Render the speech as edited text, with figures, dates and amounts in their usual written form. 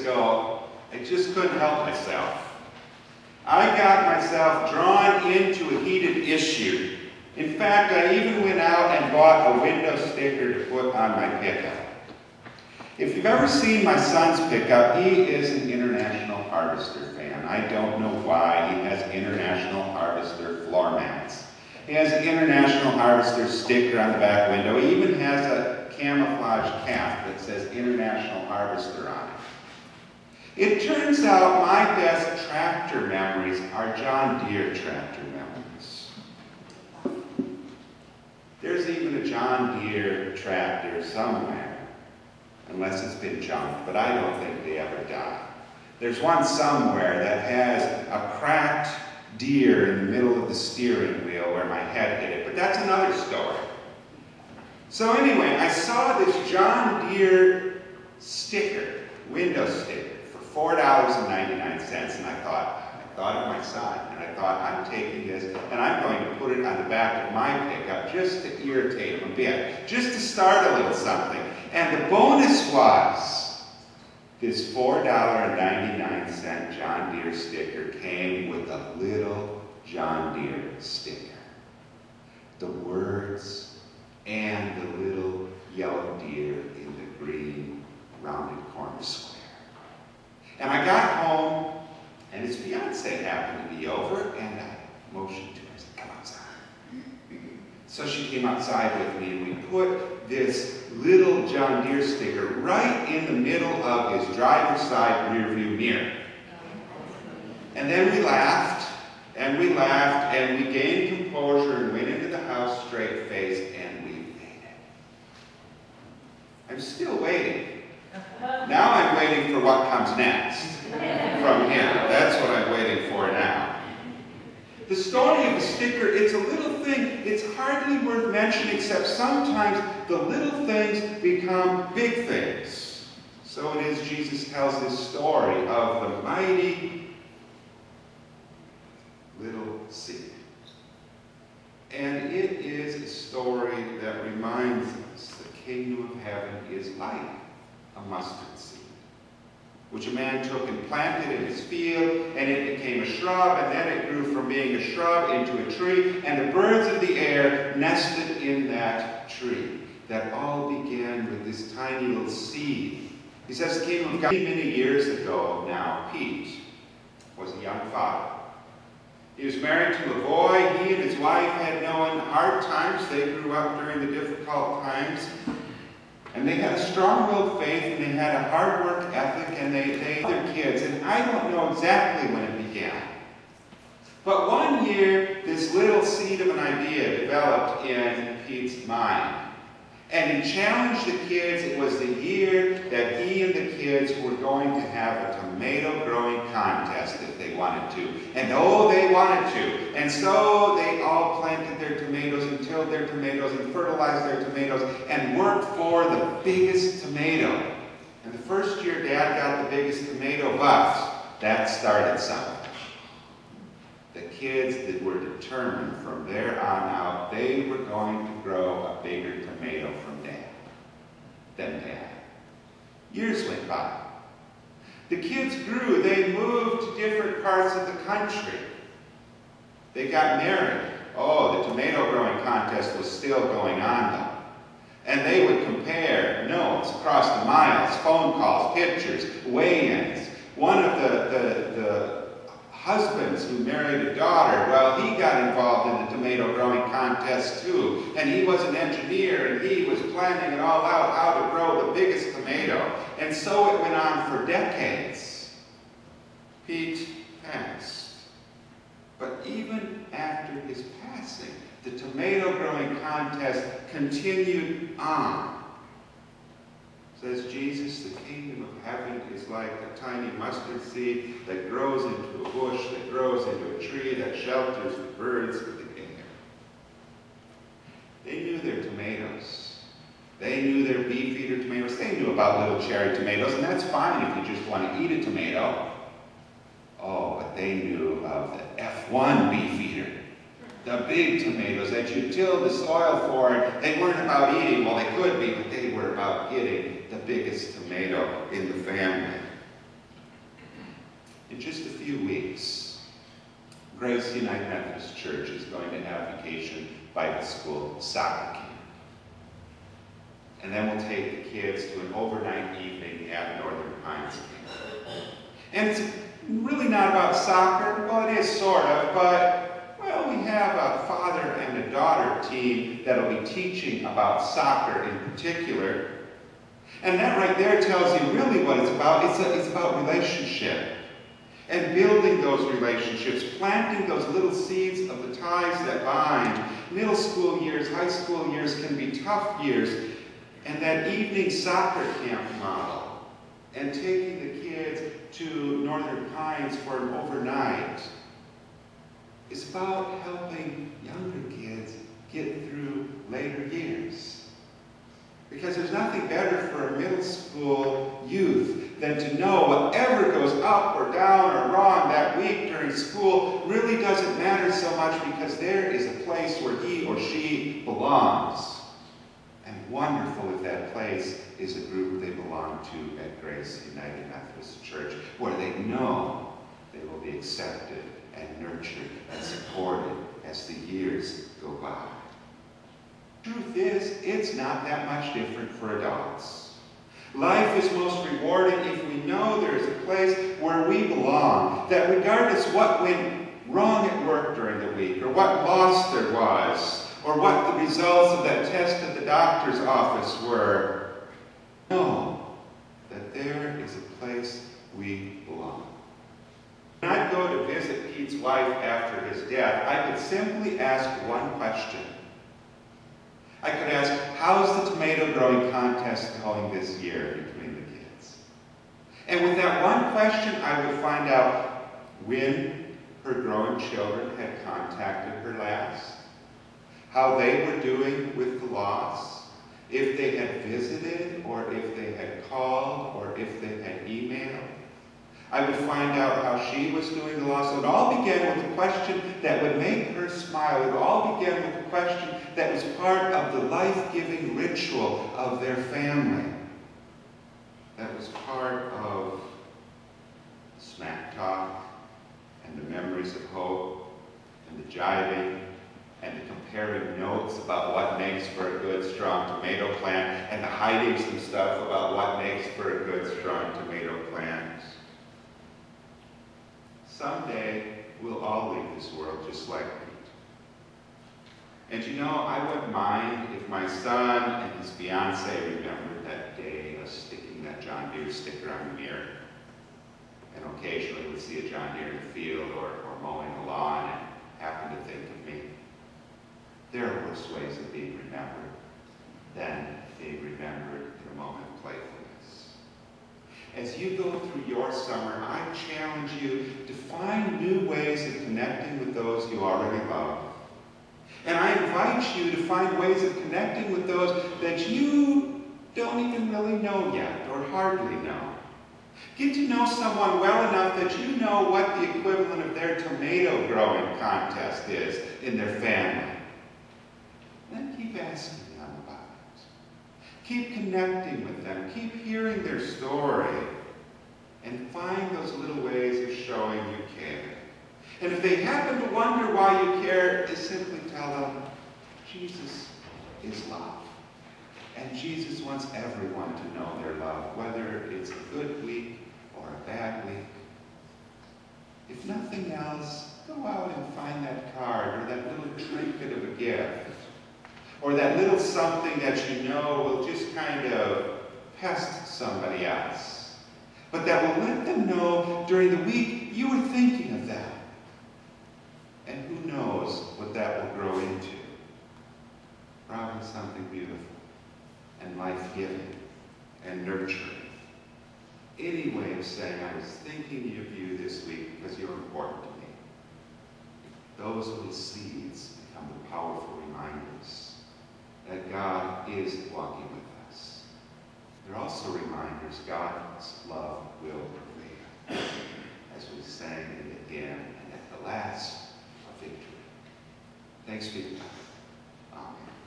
ago, I just couldn't help myself. I got myself drawn into a heated issue. In fact, I even went out and bought a window sticker to put on my pickup. If you've ever seen my son's pickup, he is an International Harvester fan. I don't know why. He has International Harvester floor mats. He has an International Harvester sticker on the back window. He even has a camouflage cap that says International Harvester on it. It turns out my best tractor memories are John Deere tractor memories. There's even a John Deere tractor somewhere, unless it's been junked, but I don't think they ever die. There's one somewhere that has a cracked deer in the middle of the steering wheel where my head hit it, but that's another story. So anyway, I saw this John Deere sticker, window sticker, for $4.99, and I thought of my son, and I thought, I'm taking this, and I'm going to put it on the back of my pickup just to irritate him a bit, just to start a little something. And the bonus was, this $4.99 John Deere sticker came with a little John Deere sticker. The words and the little yellow deer in the green rounded corner square. And I got home, and his fiance happened to be over, and I motioned to her, I said, come outside. So she came outside with me, and we put this little John Deere sticker right in the middle of his driver's side rear view mirror. And then we laughed, and we laughed, and we gained composure and went into the house straight-faced, and we waited. I'm still waiting. Now I'm waiting for what comes next from him. That's what I'm waiting for now. The story of the sticker, it's a little thing. It's hardly worth mentioning, except sometimes the little things become big things. So it is Jesus tells this story of the mighty little seed. And it is a story that reminds us the kingdom of heaven is like a mustard seed, which a man took and planted in his field, and it became a shrub, and then it grew from being a shrub into a tree, and the birds of the air nested in that tree. That all began with this tiny little seed. He says the kingdom of God. Many years ago now, Pete was a young father. He was married to a boy. He and his wife had known hard times. They grew up during the difficult times. And they had a strong-willed faith, and they had a hard work ethic, and they their kids. And I don't know exactly when it began. But one year, this little seed of an idea developed in Pete's mind. And he challenged the kids. It was the year that he and the kids were going to have a tomato growing contest if they wanted to. And oh, they wanted to. And so they all planted their tomatoes and tilled their tomatoes and fertilized their tomatoes and worked for the biggest tomato. And the first year, Dad got the biggest tomato, but that started something. The kids that were determined from there on out, they were going to grow a bigger tomato than Dad. Years went by. The kids grew. They moved to different parts of the country. They got married. Oh, the tomato growing contest was still going on though. And they would compare notes across the miles, phone calls, pictures, weigh-ins. One of the husbands who married a daughter, well, he got involved in the tomato growing contest too. And he was an engineer, and he was planning it all out, how to grow the biggest tomato. And so it went on for decades. Pete passed. But even after his passing, the tomato growing contest continued on. Says Jesus, the kingdom of heaven is like a tiny mustard seed that grows into a bush, that grows into a tree, that shelters the birds of the air. They knew their tomatoes. They knew their beef-eater tomatoes. They knew about little cherry tomatoes, and that's fine if you just want to eat a tomato. Oh, but they knew of the F1 beef-eater. The big tomatoes that you till the soil for, and they weren't about eating. Well, they could be, but they were about getting the biggest tomato in the family. just a few weeks, Grace United Methodist Church is going to have Vacation Bible School soccer camp. And then we'll take the kids to an overnight evening at Northern Pines Camp. And it's really not about soccer. Well, it is sort of, but, well, we have a father and a daughter team that'll be teaching about soccer in particular. And that right there tells you really what it's about. It's about relationship. And building those relationships, planting those little seeds of the ties that bind. Middle school years, high school years can be tough years. And that evening soccer camp model, and taking the kids to Northern Pines for an overnight, is about helping younger kids get through later years. Because there's nothing better for a middle school youth than to know whatever goes up or down or wrong that week during school really doesn't matter so much, because there is a place where he or she belongs. And wonderful if that place is a group they belong to at Grace United Methodist Church, where they know they will be accepted and nurtured and supported as the years go by. Truth is, it's not that much different for adults. Life is most rewarding if we know there is a place where we belong, that regardless what went wrong at work during the week, or what loss there was, or what the results of that test at the doctor's office were, know that there is a place we belong. When I go to visit Pete's wife after his death, I could simply ask one question. I could ask, how's the tomato growing contest going this year between the kids? And with that one question, I would find out when her growing children had contacted her last, how they were doing with the loss, if they had visited, or if they had called, or if they had emailed. I would find out how she was doing the loss. It would all begin with a question that would make her smile. It would all begin with a question that was part of the life-giving ritual of their family. That was part of smack talk, and the memories of hope, and the jiving, and the comparing notes about what makes for a good, strong tomato plant, and the hiding some stuff about what makes for a good, strong tomato plant. Someday, we'll all leave this world just like Pete. And you know, I wouldn't mind if my son and his fiancée remembered that day of sticking that John Deere sticker on the mirror. And occasionally would see a John Deere in the field or mowing the lawn and happen to think of me. There are worse ways of being remembered than being remembered in a moment of playfulness. As you go through your summer, I challenge you to find new ways of connecting with those you already love. And I invite you to find ways of connecting with those that you don't even really know yet, or hardly know. Get to know someone well enough that you know what the equivalent of their tomato growing contest is in their family. Then keep asking them about it. Keep connecting with them. Keep hearing their story. And find those little ways of showing you care. And if they happen to wonder why you care, just simply tell them, Jesus is love. And Jesus wants everyone to know their love, whether it's a good week or a bad week. If nothing else, go out and find that card or that little trinket of a gift. Or that little something that you know will just kind of pest somebody else. But that will let them know during the week you were thinking of them. And who knows what that will grow into. Probably something beautiful and life-giving and nurturing. Any way of saying, I was thinking of you this week because you're important to me. Those little seeds become the powerful reminders that God is walking with us. They're also reminders God's love will prevail, as we sang in the hymn, and at the last, a victory. Thanks be to God.